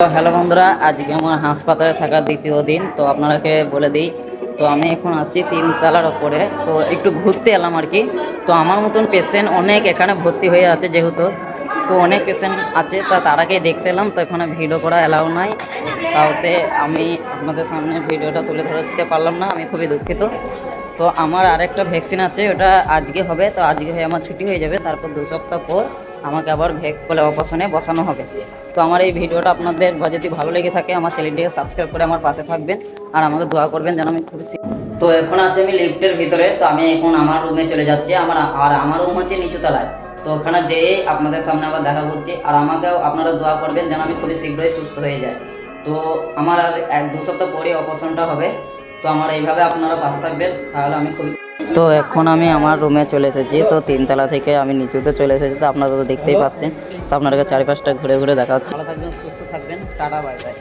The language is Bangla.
তো হ্যালো বন্ধুরা, আজকে আমার হাসপাতালে থাকার দ্বিতীয় দিন। তো আপনাকে বলে দিই, তো আমি এখন আসছি 3 তলার ওপরে। তো একটু ঘুরতে এলাম আর কি। তো আমার মতন পেশেন্ট অনেক এখানে ভর্তি হয়ে আছে, যেহেতু তো অনেক পেশেন্ট আছে, তা তারাকে দেখতে এলাম। তো এখানে ভিডিও করা অ্যালাউ নাই, তাওতে আমি আপনাদের সামনে ভিডিওটা তুলে ধরতে পারলাম না, আমি খুবই দুঃখিত। তো আমার আরেকটা ভ্যাকসিন আছে, ওটা আজকে হবে। তো আজকে হয়ে আমার ছুটি হয়ে যাবে, তারপর 2 সপ্তাহ পর আমাকে আবার বলে অপারেশনে বসানো হবে। তো আমার এই ভিডিওটা আপনাদের যদি ভালো লেগে থাকে, আমার চ্যানেলটিকে সাবস্ক্রাইব করে আমার পাশে থাকবেন আর আমাকে দোয়া করবেন যেন আমি খুবই। তো এখন আছে আমি লিফটের ভিতরে। তো আমি এখন আমার রুমে চলে যাচ্ছি। আমার রুম হচ্ছে নিচু তলায়। তো ওখানে যেয়ে আপনাদের সামনে আবার দেখা করছি, আর আমাকেও আপনারা দোয়া করবেন যেন আমি খুবই শীঘ্রই সুস্থ হয়ে যাই। তো আমার আর 1-2 সপ্তাহ পরে অপারেশনটা হবে। তো আমার এইভাবে আপনারা পাশে থাকবেন, তাহলে আমি খুবই। তো এখন আমি আমার রুমে চলে এসেছি। তো 3 তলা থেকে আমি নিচুতে চলে এসেছি। তো আপনারা তো দেখতেই পাচ্ছেন। তো আপনাদেরকে চারিপাশটা ঘুরে ঘুরে দেখা হচ্ছে। ভালো থাকবেন, সুস্থ থাকবেন, টাটা, বাই বাই।